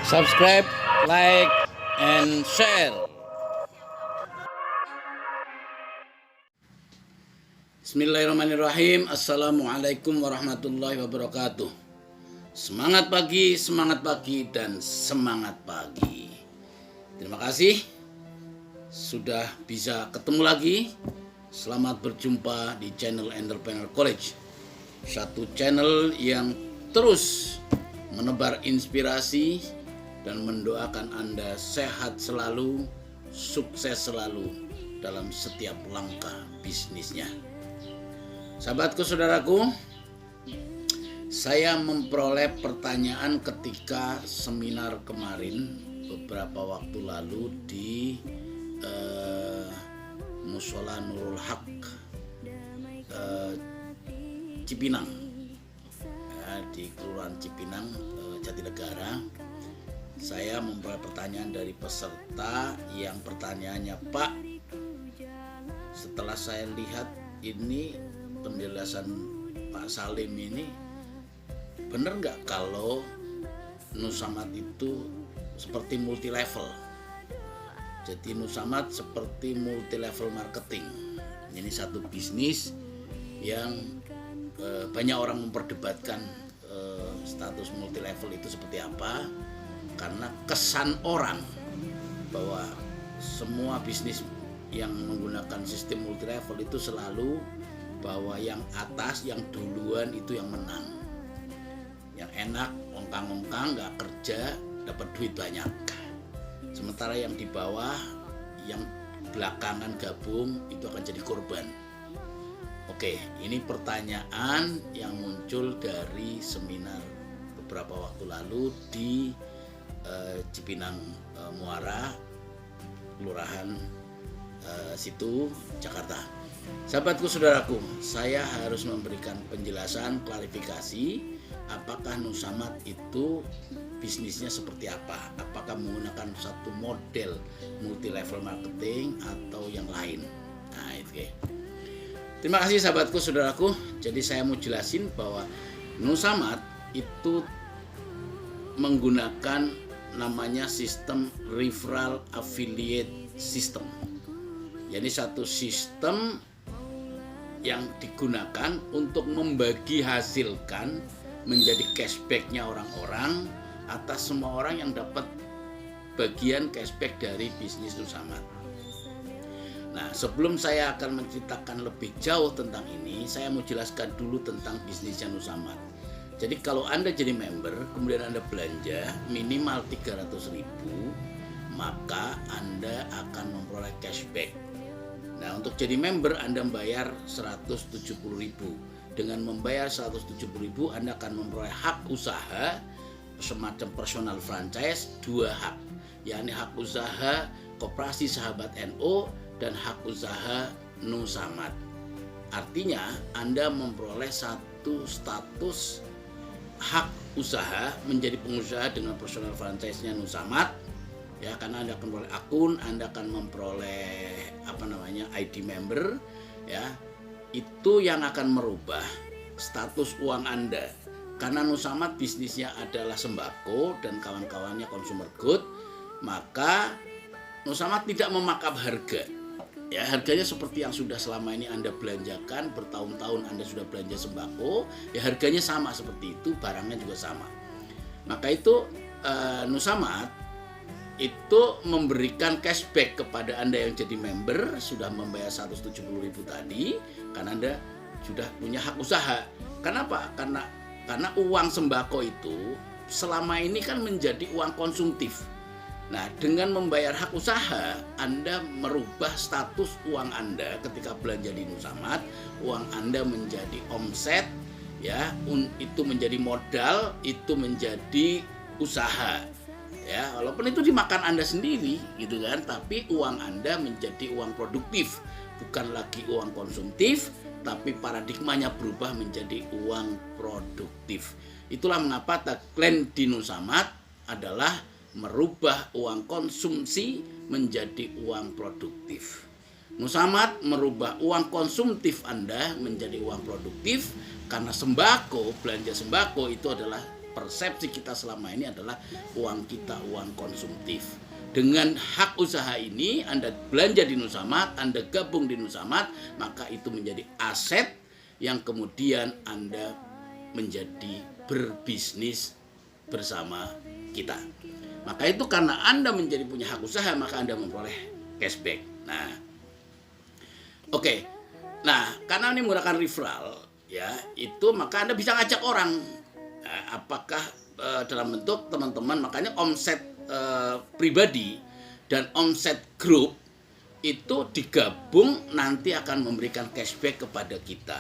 Subscribe, like, and share. Bismillahirrahmanirrahim. Assalamualaikum warahmatullahi wabarakatuh. Semangat pagi, dan semangat pagi. Terima kasih sudah bisa ketemu lagi. Selamat berjumpa di channel Entrepreneur College. Satu channel yang terus menebar inspirasi dan mendoakan Anda sehat selalu, sukses selalu dalam setiap langkah bisnisnya. Sahabatku, saudaraku, saya memperoleh pertanyaan ketika seminar kemarin beberapa waktu lalu di Musola Nurul Haq Cipinang, ya, di Kelurahan Cipinang, Jatinegara. Saya memperoleh pertanyaan dari peserta yang pertanyaannya, Pak, setelah saya lihat ini penjelasan Pak Salim ini, benar nggak kalau Nusamat itu seperti multi level? Jadi Nusamat seperti multi level marketing. Ini satu bisnis yang banyak orang memperdebatkan status multi level itu seperti apa, karena kesan orang bahwa semua bisnis yang menggunakan sistem multi level itu selalu bahwa yang atas, yang duluan itu yang menang, yang enak, ongkang-ongkang, nggak kerja, dapat duit banyak. Sementara yang di bawah, yang belakangan gabung itu akan jadi korban. Oke, ini pertanyaan yang muncul dari seminar beberapa waktu lalu di Cipinang Muara, Kelurahan Situ, Jakarta. Sahabatku, saudaraku, saya harus memberikan penjelasan, klarifikasi apakah Nusamat itu bisnisnya seperti apa, apakah menggunakan satu model multi level marketing atau yang lain. Nah, itu. Terima kasih sahabatku, saudaraku. Jadi saya mau jelasin bahwa Nusamat itu menggunakan namanya sistem referral affiliate system. Jadi satu sistem yang digunakan untuk membagi hasilkan menjadi cashbacknya orang-orang atas semua orang yang dapat bagian cashback dari bisnis Nusamat. Nah, sebelum saya akan menceritakan lebih jauh tentang ini, saya mau jelaskan dulu tentang bisnisnya Nusamat. Jadi kalau Anda jadi member, kemudian Anda belanja minimal 300.000, maka Anda akan memperoleh cashback. Nah, untuk jadi member Anda membayar 170.000. Dengan membayar 170.000, Anda akan memperoleh hak usaha semacam personal franchise, 2 hak, yakni hak usaha Koperasi Sahabat NU dan hak usaha Nusamat. Artinya Anda memperoleh satu status hak usaha menjadi pengusaha dengan personal franchise-nya Nusamat, ya, karena Anda akan memperoleh akun, Anda akan memperoleh ID member, ya. Itu yang akan merubah status uang Anda, karena Nusamat bisnisnya adalah sembako dan kawan-kawannya consumer good, maka Nusamat tidak memakap harga. Ya, harganya seperti yang sudah selama ini Anda belanjakan, bertahun-tahun Anda sudah belanja sembako, ya harganya sama seperti itu, barangnya juga sama. Maka itu Nusamat itu memberikan cashback kepada Anda yang jadi member, sudah membayar 170.000 tadi, karena Anda sudah punya hak usaha. Kenapa? Karena uang sembako itu selama ini kan menjadi uang konsumtif. Nah, dengan membayar hak usaha, Anda merubah status uang Anda ketika belanja di Nusamat. Uang Anda menjadi omset, ya, itu menjadi modal, itu menjadi usaha. Ya, walaupun itu dimakan Anda sendiri, gitu kan, tapi uang Anda menjadi uang produktif, bukan lagi uang konsumtif, tapi paradigmanya berubah menjadi uang produktif. Itulah mengapa tagline di Nusamat adalah merubah uang konsumsi menjadi uang produktif. Nusamat merubah uang konsumtif Anda menjadi uang produktif, karena sembako, belanja sembako itu adalah persepsi kita selama ini adalah uang kita uang konsumtif. Dengan hak usaha ini Anda belanja di Nusamat, Anda gabung di Nusamat, maka itu menjadi aset yang kemudian Anda menjadi berbisnis bersama kita. Maka itu karena Anda menjadi punya hak usaha, maka Anda memperoleh cashback. Nah, oke. Nah, karena ini menggunakan referral, ya, itu maka Anda bisa ngajak orang. Nah, apakah dalam bentuk teman-teman, makanya omset pribadi dan omset grup itu digabung nanti akan memberikan cashback kepada kita.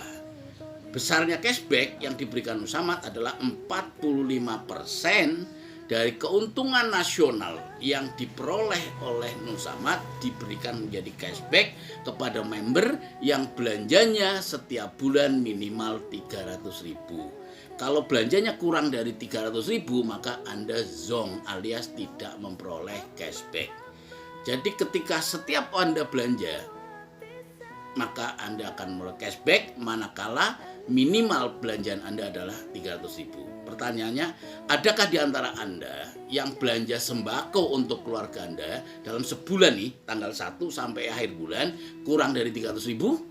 Besarnya cashback yang diberikan Nusamat adalah 45% dari keuntungan nasional yang diperoleh oleh Nusamat diberikan menjadi cashback kepada member yang belanjanya setiap bulan minimal 300.000. Kalau belanjanya kurang dari 300.000 maka Anda zonk alias tidak memperoleh cashback. Jadi ketika setiap Anda belanja maka Anda akan memperoleh cashback manakala minimal belanjaan Anda adalah 300.000. Pertanyaannya, adakah di antara Anda yang belanja sembako untuk keluarga Anda dalam sebulan nih, tanggal 1 sampai akhir bulan kurang dari 300.000?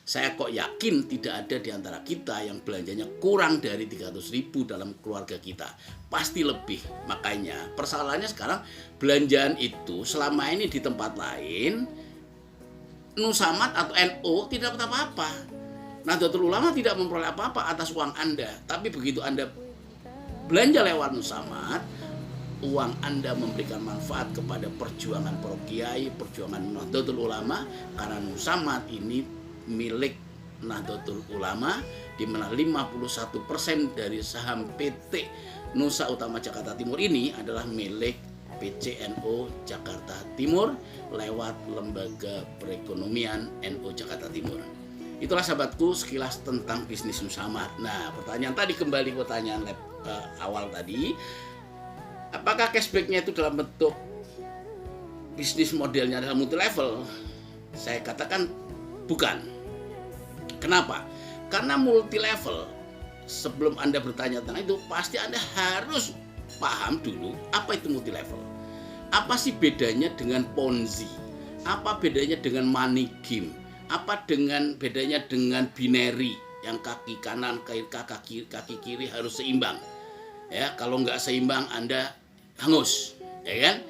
Saya kok yakin tidak ada di antara kita yang belanjanya kurang dari 300.000 dalam keluarga kita. Pasti lebih. Makanya persoalannya sekarang belanjaan itu selama ini di tempat lain Nusamat atau NU tidak dapat apa-apa. Nahdlatul Ulama tidak memperoleh apa-apa atas uang Anda. Tapi begitu Anda belanja lewat Nusamat, uang Anda memberikan manfaat kepada perjuangan para kiai, perjuangan Nahdlatul Ulama, karena Nusamat ini milik Nahdlatul Ulama, di mana 51% dari saham PT Nusa Utama Jakarta Timur ini adalah milik PCNO Jakarta Timur lewat Lembaga Perekonomian NU Jakarta Timur. Itulah sahabatku sekilas tentang bisnis Nusamat. Nah, pertanyaan tadi kembali ke pertanyaan awal tadi, apakah cashbacknya itu dalam bentuk bisnis modelnya adalah multi level? Saya katakan bukan. Kenapa? Karena multi level, sebelum Anda bertanya tentang itu, pasti Anda harus paham dulu apa itu multi level. Apa sih bedanya dengan Ponzi? Apa bedanya dengan money game? Apa bedanya dengan binary yang kaki kanan, kaki kiri harus seimbang? Ya, kalau nggak seimbang Anda hangus, ya kan?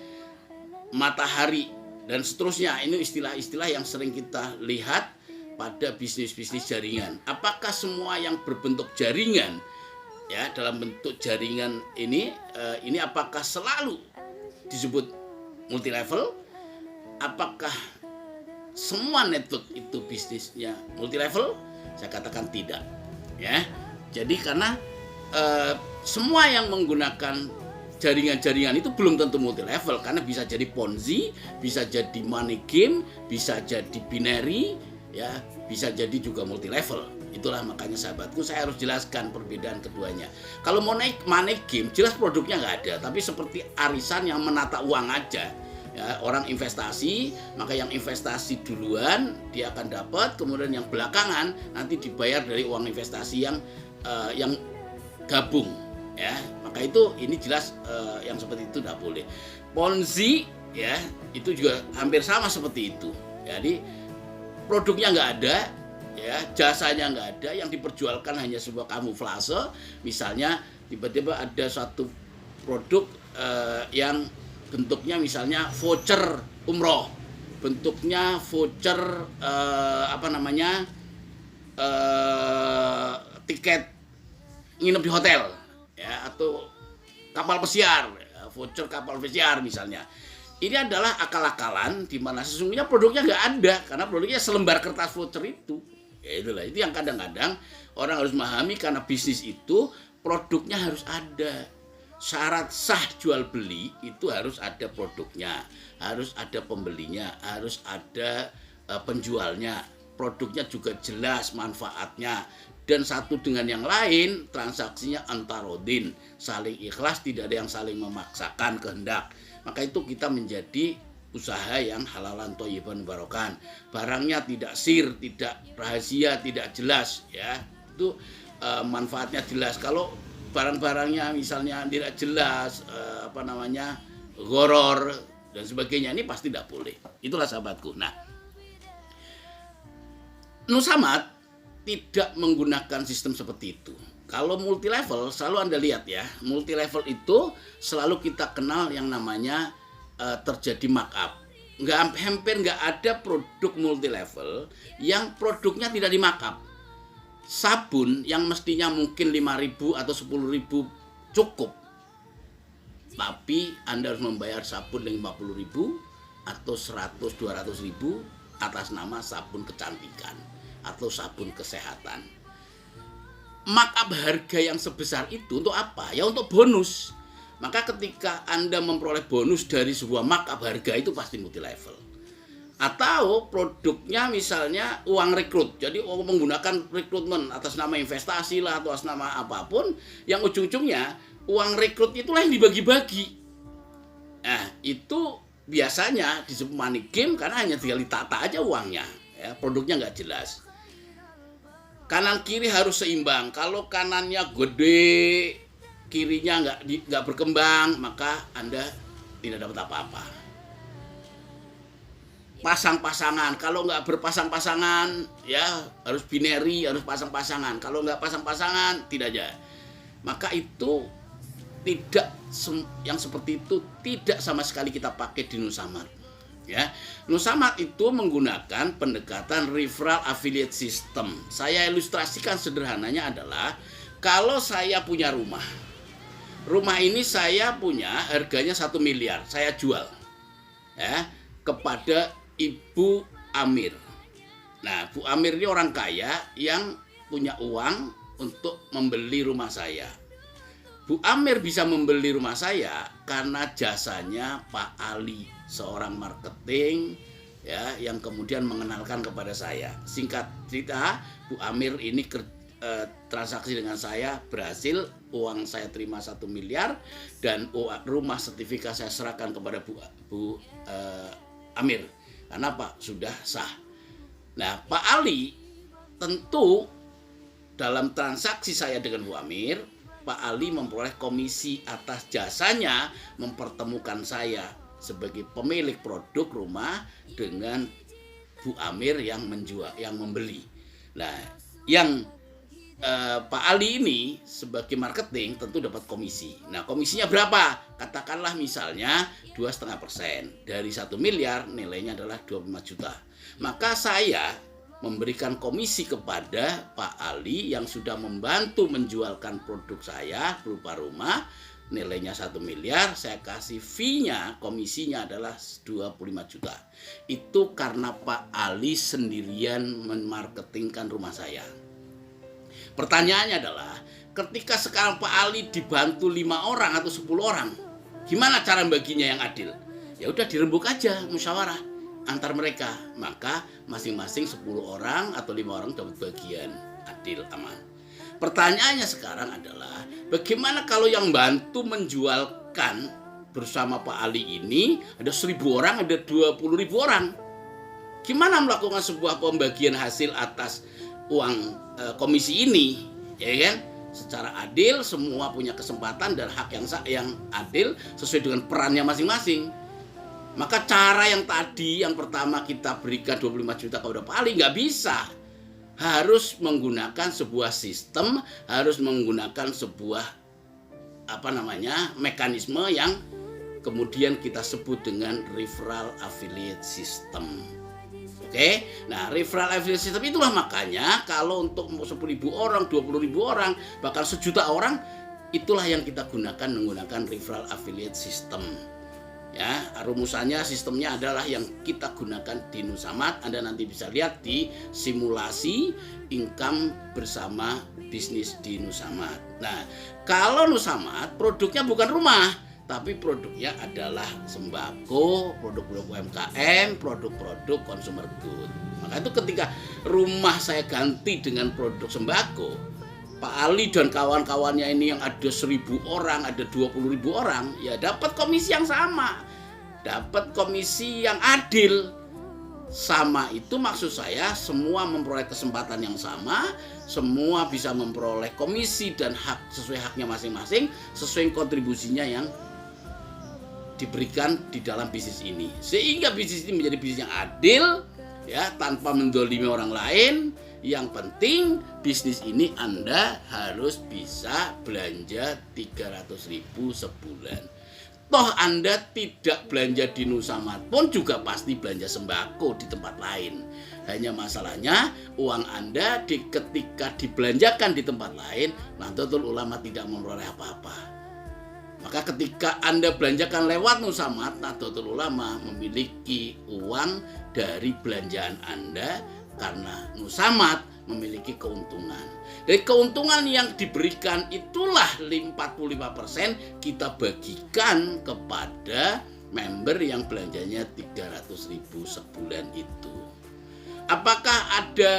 Matahari dan seterusnya, ini istilah-istilah yang sering kita lihat pada bisnis-bisnis jaringan. Apakah semua yang berbentuk jaringan, ya, dalam bentuk jaringan ini apakah selalu disebut multi level? Apakah semua network itu bisnisnya multi level? Saya katakan tidak, ya. Jadi karena semua yang menggunakan jaringan-jaringan itu belum tentu multi level, karena bisa jadi Ponzi, bisa jadi money game, bisa jadi binary, ya, bisa jadi juga multi level. Itulah makanya sahabatku saya harus jelaskan perbedaan keduanya. Kalau mau naik money game jelas produknya nggak ada, tapi seperti arisan yang menata uang aja. Ya, orang investasi, maka yang investasi duluan dia akan dapat, kemudian yang belakangan nanti dibayar dari uang investasi yang gabung, ya. Maka itu ini jelas yang seperti itu tidak boleh. Ponzi, ya, itu juga hampir sama seperti itu. Jadi produknya nggak ada, ya, jasanya nggak ada, yang diperjualkan hanya sebuah kamuflase. Misalnya tiba-tiba ada suatu produk yang bentuknya misalnya voucher umroh, bentuknya voucher tiket nginep di hotel, ya, atau kapal pesiar, voucher kapal pesiar misalnya. Ini adalah akal-akalan di mana sesungguhnya produknya nggak ada, karena produknya selembar kertas voucher itu. Ya itulah, itu yang kadang-kadang orang harus memahami, karena bisnis itu produknya harus ada. Syarat sah jual beli itu harus ada produknya, harus ada pembelinya, harus ada penjualnya, produknya juga jelas manfaatnya, dan satu dengan yang lain transaksinya antarodin, saling ikhlas, tidak ada yang saling memaksakan kehendak. Maka itu kita menjadi usaha yang halalan thayyiban barokan, barangnya tidak sir, tidak rahasia, tidak jelas, ya, itu manfaatnya jelas. Kalau barang-barangnya misalnya tidak jelas, goror dan sebagainya, ini pasti tidak boleh. Itulah sahabatku. Nah, Nusamad tidak menggunakan sistem seperti itu. Kalau multi level, selalu Anda lihat ya, multi level itu selalu kita kenal yang namanya terjadi markup. Hampir nggak ada produk multi level yang produknya tidak di markup. Sabun yang mestinya mungkin 5.000 atau 10.000 cukup, tapi Anda harus membayar sabun 50.000 atau 100-200.000 atas nama sabun kecantikan atau sabun kesehatan. Markup harga yang sebesar itu untuk apa? Ya untuk bonus. Maka ketika Anda memperoleh bonus dari sebuah markup harga, itu pasti multi level. Atau produknya misalnya uang rekrut, jadi menggunakan rekrutmen atas nama investasi lah atau atas nama apapun, yang ujung-ujungnya uang rekrut itulah yang dibagi-bagi. Nah, itu biasanya disebut money game karena hanya tinggal ditata aja uangnya, ya, produknya nggak jelas. Kanan kiri harus seimbang. Kalau kanannya gede, kirinya nggak berkembang, maka Anda tidak dapat apa-apa. Pasang-pasangan, kalau nggak berpasang-pasangan, ya harus binary, harus pasang-pasangan. Kalau nggak pasang-pasangan, tidak aja. Maka itu tidak, yang seperti itu tidak sama sekali kita pakai di Nusamad. Ya, Nusamad itu menggunakan pendekatan referral affiliate system. Saya ilustrasikan sederhananya adalah kalau saya punya rumah ini saya punya harganya 1 miliar, saya jual ya kepada Ibu Amir. Nah, Bu Amir ini orang kaya yang punya uang untuk membeli rumah saya. Bu Amir bisa membeli rumah saya karena jasanya Pak Ali, seorang marketing ya yang kemudian mengenalkan kepada saya. Singkat cerita, Bu Amir ini transaksi dengan saya berhasil, uang saya terima 1 miliar dan rumah sertifikat saya serahkan kepada Bu Amir. Karena Pak sudah sah. Nah, Pak Ali tentu dalam transaksi saya dengan Bu Amir, Pak Ali memperoleh komisi atas jasanya mempertemukan saya sebagai pemilik produk rumah dengan Bu Amir yang menjual, yang membeli. Nah, yang Pak Ali ini sebagai marketing tentu dapat komisi. Nah, komisinya berapa? Katakanlah misalnya 2,5%. Dari 1 miliar nilainya adalah 25 juta. Maka saya memberikan komisi kepada Pak Ali yang sudah membantu menjualkan produk saya berupa rumah, nilainya 1 miliar, saya kasih fee-nya, komisinya adalah 25 juta. Itu karena Pak Ali sendirian memarketingkan rumah saya. Pertanyaannya adalah, ketika sekarang Pak Ali dibantu 5 orang atau 10 orang, gimana cara baginya yang adil? Ya udah dirembuk aja, musyawarah antar mereka, maka masing-masing 10 orang atau 5 orang dapat bagian adil, aman. Pertanyaannya sekarang adalah bagaimana kalau yang bantu menjualkan bersama Pak Ali ini ada 1.000 orang, ada 20.000 orang? Gimana melakukan sebuah pembagian hasil atas uang komisi ini, ya kan? Secara adil, semua punya kesempatan dan hak yang adil sesuai dengan perannya masing-masing. Maka cara yang tadi, yang pertama kita berikan 25 juta kepada Pak Ali, nggak bisa. Harus menggunakan sebuah sistem, harus menggunakan sebuah mekanisme yang kemudian kita sebut dengan referral affiliate system. Oke, nah referral affiliate system itulah makanya kalau untuk 10.000 orang, 20.000 orang, bahkan 1 juta orang, itulah yang kita gunakan menggunakan referral affiliate system. Ya, rumusannya, sistemnya adalah yang kita gunakan di Nusamad. Anda nanti bisa lihat di simulasi income bersama bisnis di Nusamad. Nah, kalau Nusamad produknya bukan rumah, tapi produknya adalah sembako, produk-produk UMKM, produk-produk consumer good. Maka itu ketika rumah saya ganti dengan produk sembako, Pak Ali dan kawan-kawannya ini yang ada 1.000 orang, ada 20.000 orang, ya dapat komisi yang sama, dapat komisi yang adil. Sama itu maksud saya semua memperoleh kesempatan yang sama, semua bisa memperoleh komisi dan hak sesuai haknya masing-masing, sesuai kontribusinya yang diberikan di dalam bisnis ini. Sehingga bisnis ini menjadi bisnis yang adil, ya, tanpa mendolimi orang lain. Yang penting bisnis ini Anda harus bisa belanja 300.000 sebulan. Toh Anda tidak belanja di Nusamat pun juga pasti belanja sembako di tempat lain. Hanya masalahnya uang Anda ketika dibelanjakan di tempat lain, Nahdlatul Ulama tidak memperoleh apa-apa. Maka ketika Anda belanjakan lewat Nusamat, Nahdlatul Ulama memiliki uang dari belanjaan Anda karena Nusamat memiliki keuntungan. Dari keuntungan yang diberikan itulah 45% kita bagikan kepada member yang belanjanya 300.000 sebulan itu. Apakah ada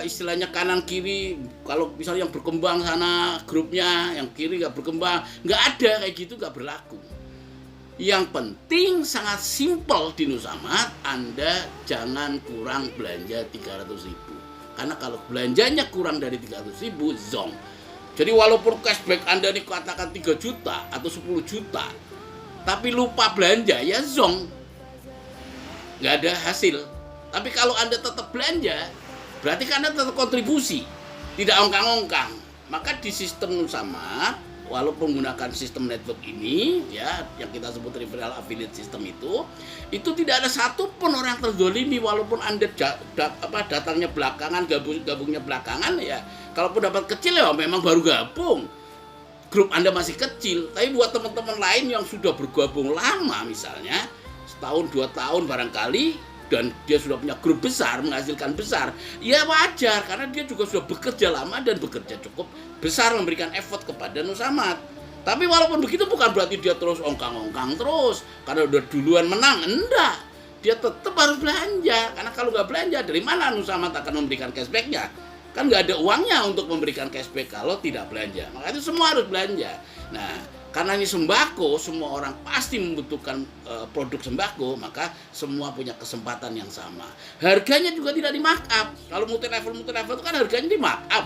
istilahnya kanan kiri, kalau misalnya yang berkembang sana grupnya, yang kiri nggak berkembang? Nggak ada, kayak gitu nggak berlaku. Yang penting sangat simpel di Nusamat, Anda jangan kurang belanja 300.000. Karena kalau belanjanya kurang dari 300.000, zong. Jadi walaupun cashback Anda ini katakan 3 juta atau 10 juta, tapi lupa belanja, ya zong. Nggak ada hasil. Tapi kalau Anda tetap belanja, berarti kan Anda tetap kontribusi, tidak ongkang-ongkang. Maka di sistem Nusamat, walaupun menggunakan sistem network ini, ya, yang kita sebut referral affiliate system itu tidak ada satupun orang terzolimi. Walaupun Anda datangnya belakangan, gabungnya belakangan, ya, kalaupun dapat kecil ya memang baru gabung, grup Anda masih kecil. Tapi buat teman-teman lain yang sudah bergabung lama, misalnya setahun 2 tahun barangkali, dan dia sudah punya grup besar, menghasilkan besar, ya wajar, karena dia juga sudah bekerja lama dan bekerja cukup besar, memberikan effort kepada Nusamat. Tapi walaupun begitu bukan berarti dia terus ongkang-ongkang terus, karena udah duluan menang, enggak. Dia tetap harus belanja, karena kalau nggak belanja, dari mana Nusamat akan memberikan cashbacknya? Kan nggak ada uangnya untuk memberikan cashback kalau tidak belanja. Maka itu semua harus belanja. Nah, karena ini sembako, semua orang pasti membutuhkan produk sembako, maka semua punya kesempatan yang sama. Harganya juga tidak di-markup. Kalau multi-level itu kan harganya di-markup.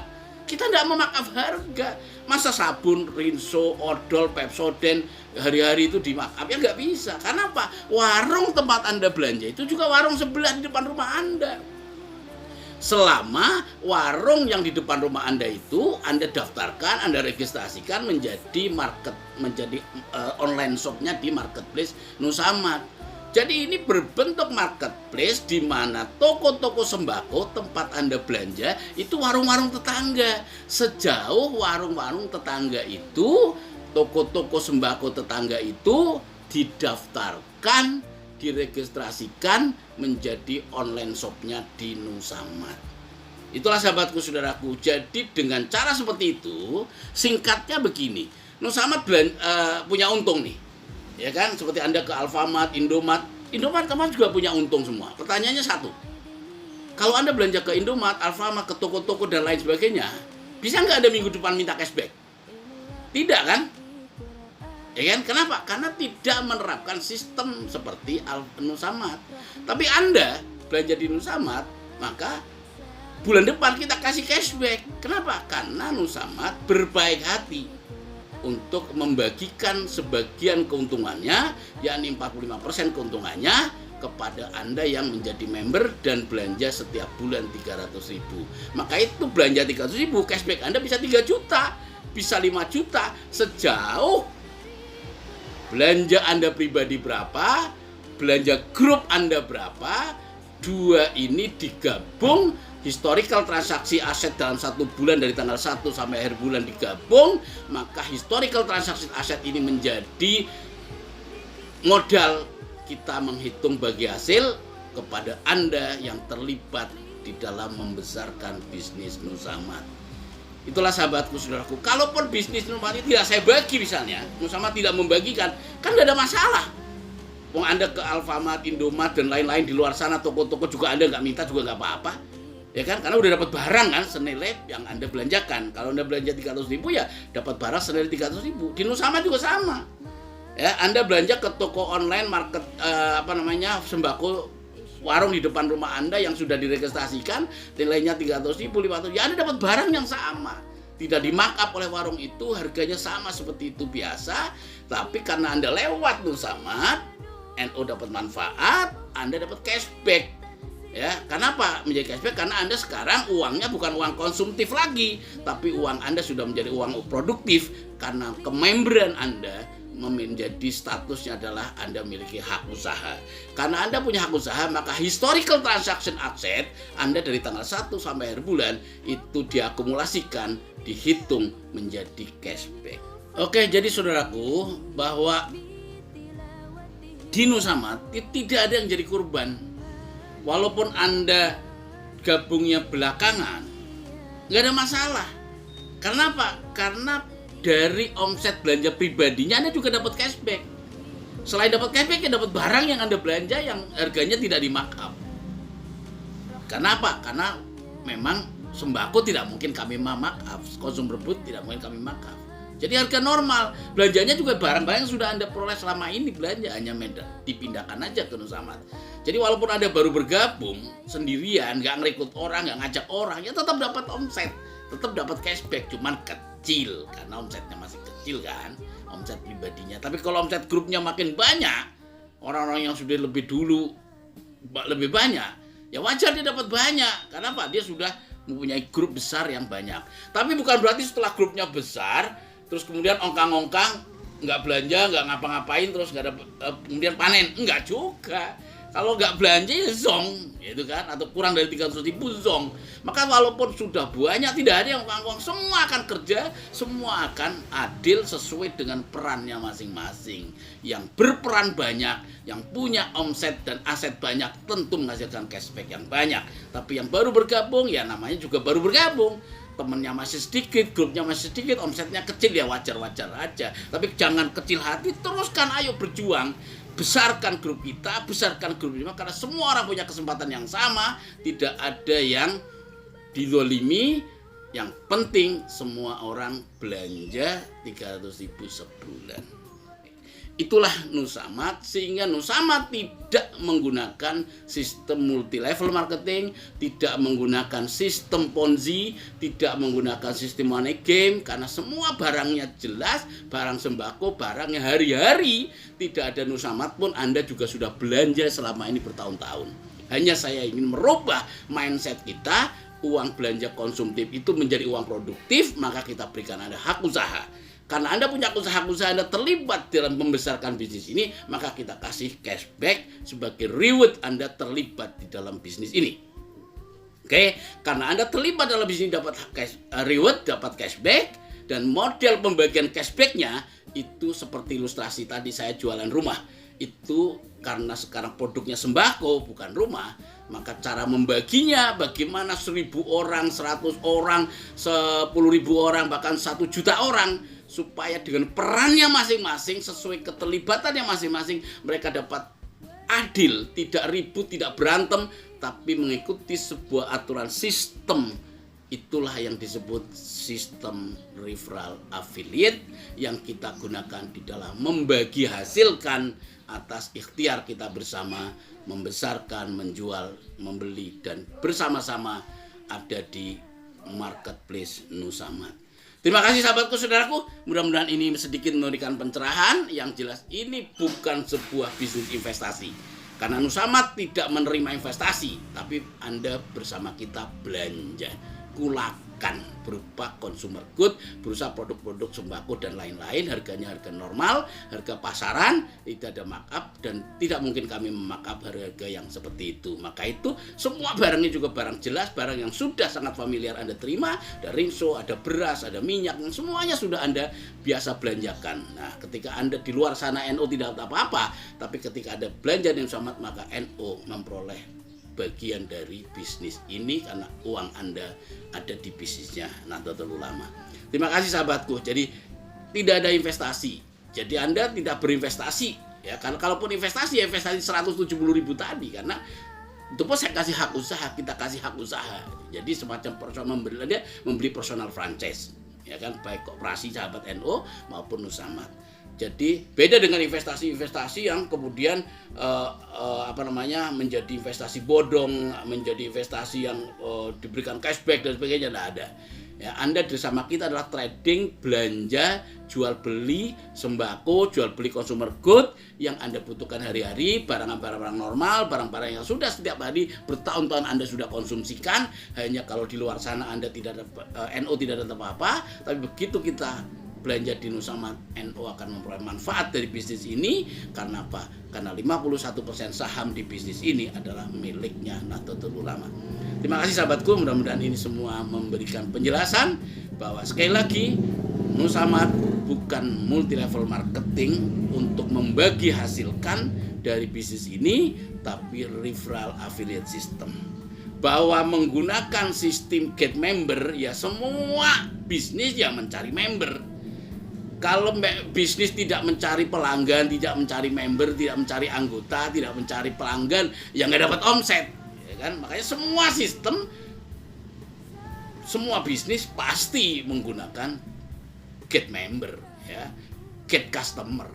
Kita tidak memarkup harga. Masa sabun, Rinso, Odol, Pepsodent hari-hari itu di-markup? Ya nggak bisa. Karena apa? Warung tempat Anda belanja itu juga warung sebelah di depan rumah Anda. Selama warung yang di depan rumah Anda itu Anda daftarkan, Anda registrasikan menjadi online shopnya di marketplace Nusamat. Jadi ini berbentuk marketplace di mana toko-toko sembako tempat Anda belanja itu warung-warung tetangga. Sejauh warung-warung tetangga itu, toko-toko sembako tetangga itu didaftarkan, diregistrasikan menjadi online shopnya di Nusamat. Itulah sahabatku, saudaraku. Jadi dengan cara seperti itu, singkatnya begini, Nusamat punya untung nih, ya kan? Seperti Anda ke Alfamart, Indomart kemarin juga punya untung semua. Pertanyaannya satu, kalau Anda belanja ke Indomart, Alfamart, ke toko-toko dan lain sebagainya, bisa nggak Anda minggu depan minta cashback? Tidak kan? Ya kan? Kenapa? Karena tidak menerapkan sistem seperti Nusamat. Tapi Anda belanja di Nusamat, maka bulan depan kita kasih cashback. Kenapa? Karena Nusamat berbaik hati untuk membagikan sebagian keuntungannya, yakni 45% keuntungannya kepada Anda yang menjadi member dan belanja setiap bulan 300.000. Maka itu belanja 300.000, cashback Anda bisa 3 juta, bisa 5 juta, sejauh belanja Anda pribadi berapa, belanja grup Anda berapa, dua ini digabung, historical transaksi aset dalam 1 bulan dari tanggal 1 sampai akhir bulan digabung, maka historical transaksi aset ini menjadi modal kita menghitung bagi hasil kepada Anda yang terlibat di dalam membesarkan bisnis Nusamat. Itulah sahabatku, saudaraku. Kalaupun bisnis Nusamat tidak saya bagi misalnya, Nusamat tidak membagikan, kan nggak ada masalah. Wong Anda ke Alfamart, Indomart dan lain-lain di luar sana, toko-toko juga Anda nggak minta juga nggak apa-apa, ya kan? Karena udah dapat barang kan senilai yang Anda belanjakan. Kalau Anda belanja 300.000 ya dapat barang senilai 300.000. Di Nusamat juga sama. Ya, Anda belanja ke toko online market sembako warung di depan rumah Anda yang sudah diregistrasikan nilainya 300.000, 500.000, ya Anda dapat barang yang sama. Tidak di markup oleh warung itu, harganya sama seperti itu biasa, tapi karena Anda lewat Nusamad, NU dapat manfaat, Anda dapat cashback. Ya, kenapa menjadi cashback? Karena Anda sekarang uangnya bukan uang konsumtif lagi, tapi uang Anda sudah menjadi uang produktif karena kemembran Anda menjadi statusnya adalah Anda memiliki hak usaha. Karena Anda punya hak usaha, maka historical transaction asset Anda dari tanggal 1 sampai akhir bulan itu diakumulasikan, dihitung menjadi cashback. Oke, jadi saudaraku, bahwa di Nusamad tidak ada yang jadi korban. Walaupun Anda gabungnya belakangan, nggak ada masalah. Karena apa? Karena dari omset belanja pribadinya Anda juga dapat cashback. Selain dapat cashback, ya dapat barang yang Anda belanja yang harganya tidak di markup. Karena apa? Karena memang sembako tidak mungkin kami markup, consumer good tidak mungkin kami markup. Jadi harga normal, belanjanya juga barang-barang yang sudah Anda peroleh selama ini belanja, hanya dipindahkan aja ke Nusamad. Jadi walaupun Anda baru bergabung sendirian, nggak ngerekrut orang, nggak ngajak orang, ya tetap dapat omset, tetap dapat cashback, cuman kecil karena omsetnya masih kecil kan, omset pribadinya. Tapi kalau omset grupnya makin banyak, orang-orang yang sudah lebih dulu lebih banyak, ya wajar dia dapat banyak. Karena apa? Dia sudah mempunyai grup besar yang banyak. Tapi bukan berarti setelah grupnya besar terus kemudian ongkang-ongkang, nggak belanja, nggak ngapa-ngapain, terus nggak ada kemudian panen. Enggak juga. Kalau nggak belanja ya zong, gitu kan, atau kurang dari 300.000 zong. Maka walaupun sudah banyak, tidak ada yang ongkang-ongkang, semua akan kerja, semua akan adil sesuai dengan perannya masing-masing. Yang berperan banyak, yang punya omset dan aset banyak, tentu menghasilkan cashback yang banyak. Tapi yang baru bergabung, ya namanya juga baru bergabung. Temennya masih sedikit, grupnya masih sedikit, omsetnya kecil, ya wajar-wajar aja. Tapi jangan kecil hati, teruskan, ayo berjuang. Besarkan grup kita, besarkan grup kita, karena semua orang punya kesempatan yang sama, tidak ada yang dizolimi. Yang penting semua orang belanja 300.000 sebulan. Itulah Nusamad, sehingga Nusamad tidak menggunakan sistem multi level marketing, tidak menggunakan sistem Ponzi, tidak menggunakan sistem money game, karena semua barangnya jelas, barang sembako, barangnya hari-hari. Tidak ada Nusamad pun Anda juga sudah belanja selama ini bertahun-tahun. Hanya saya ingin merubah mindset kita, uang belanja konsumtif itu menjadi uang produktif, maka kita berikan Anda hak usaha. Karena Anda punya usaha-usaha, Anda terlibat dalam membesarkan bisnis ini, maka kita kasih cashback sebagai reward Anda terlibat di dalam bisnis ini. Oke, karena Anda terlibat dalam bisnis ini, dapat reward, dapat cashback, dan model pembagian cashbacknya itu seperti ilustrasi tadi saya jualan rumah. Itu karena sekarang produknya sembako bukan rumah, maka cara membaginya bagaimana 1.000 orang, 100 orang, 10.000 orang, bahkan 1 juta orang, supaya dengan perannya masing-masing sesuai keterlibatannya masing-masing mereka dapat adil, tidak ribut, tidak berantem, tapi mengikuti sebuah aturan sistem. Itulah yang disebut sistem referral affiliate yang kita gunakan di dalam membagi hasilkan atas ikhtiar kita bersama, membesarkan, menjual, membeli, dan bersama-sama ada di marketplace Nusamad. Terima kasih sahabatku, saudaraku. Mudah-mudahan ini sedikit memberikan pencerahan. Yang jelas ini bukan sebuah bisnis investasi. Karena Nusamad tidak menerima investasi, tapi Anda bersama kita belanja. Kulakan berupa consumer good, berusaha produk-produk sembako dan lain-lain, harganya harga normal, harga pasaran, tidak ada markup, dan tidak mungkin kami memarkup harga yang seperti itu. Maka itu semua barangnya juga barang jelas, barang yang sudah sangat familiar Anda terima, ada rinso, ada beras, ada minyak, yang semuanya sudah Anda biasa belanjakan. Nah, ketika Anda di luar sana NU tidak apa-apa, tapi ketika ada belanja yang Nusamad, maka NU memperoleh bagian dari bisnis ini karena uang Anda ada di bisnisnya Nahdlatul Ulama. Terima kasih sahabatku. Jadi tidak ada investasi. Jadi Anda tidak berinvestasi ya. Karena kalaupun investasi, ya investasi 170.000 tadi, karena itu pun saya kasih hak usaha, kita kasih hak usaha. Jadi semacam membeli personal franchise ya kan, baik koperasi sahabat NU maupun Nusamad. Jadi beda dengan investasi-investasi yang kemudian menjadi investasi bodong, menjadi investasi yang diberikan cashback dan sebagainya. Tidak ada. Ya, Anda bersama kita adalah trading, belanja, jual beli sembako, jual beli consumer good yang Anda butuhkan hari-hari, barang-barang normal, barang-barang yang sudah setiap hari bertahun-tahun Anda sudah konsumsikan. Hanya kalau di luar sana Anda tidak ada NO tidak ada apa-apa, tapi begitu kita belanja di Nusamat, NO akan memperoleh manfaat dari bisnis ini. Karena apa? Karena 51% saham di bisnis ini adalah miliknya Nahdlatul Ulama. Terima kasih sahabatku, mudah-mudahan ini semua memberikan penjelasan bahwa sekali lagi Nusamat bukan multi level marketing untuk membagi hasilkan dari bisnis ini, tapi referral affiliate system. Bahwa menggunakan sistem get member, ya semua bisnis yang mencari member. Kalau bisnis tidak mencari pelanggan, tidak mencari member, tidak mencari anggota, tidak mencari pelanggan, ya nggak dapat omset, ya kan? Makanya semua sistem, semua bisnis pasti menggunakan get member, ya, get customer,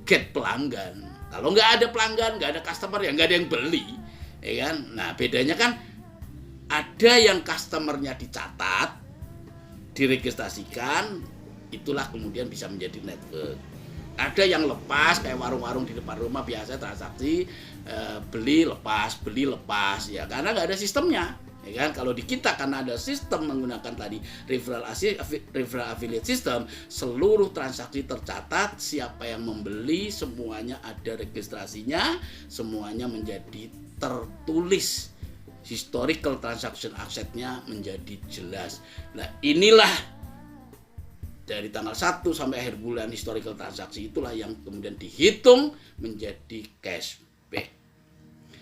get pelanggan. Kalau nggak ada pelanggan, nggak ada customer, ya nggak ada yang beli, ya kan? Nah bedanya kan ada yang customernya dicatat, diregistrasikan. Itulah kemudian bisa menjadi network. Ada yang lepas kayak warung-warung di depan rumah biasa transaksi beli lepas ya, karena nggak ada sistemnya, ya kan? Kalau di kita karena ada sistem menggunakan tadi referral affiliate system, seluruh transaksi tercatat, siapa yang membeli semuanya ada registrasinya, semuanya menjadi tertulis, historical transaction asetnya menjadi jelas. Nah inilah dari tanggal 1 sampai akhir bulan historical transaksi, itulah yang kemudian dihitung menjadi cashback.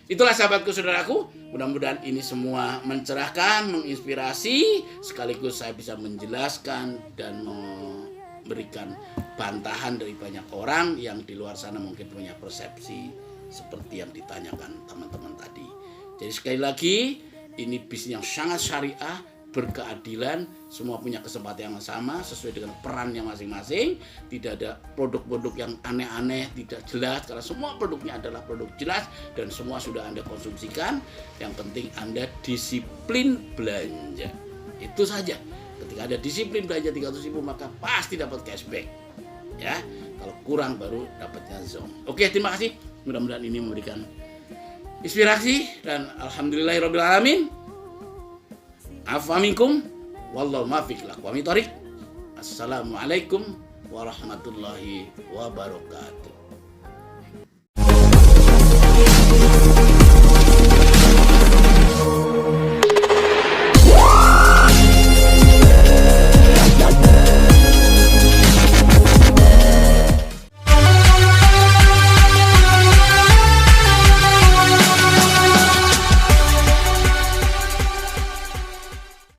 Itulah sahabatku saudaraku, mudah-mudahan ini semua mencerahkan, menginspirasi, sekaligus saya bisa menjelaskan dan memberikan bantahan dari banyak orang yang di luar sana mungkin punya persepsi seperti yang ditanyakan teman-teman tadi. Jadi sekali lagi, ini bisnis yang sangat syariah, berkeadilan, semua punya kesempatan yang sama sesuai dengan perannya masing-masing. Tidak ada produk-produk yang aneh-aneh, tidak jelas, karena semua produknya adalah produk jelas dan semua sudah Anda konsumsikan. Yang penting Anda disiplin belanja. Itu saja. Ketika ada disiplin belanja 300.000 maka pasti dapat cashback. Ya, kalau kurang baru dapatnya zong. Oke, terima kasih. Mudah-mudahan ini memberikan inspirasi dan alhamdulillahirabbil alamin. Afaminkum wallahu muwaffiq ila Assalamualaikum warahmatullahi wabarakatuh.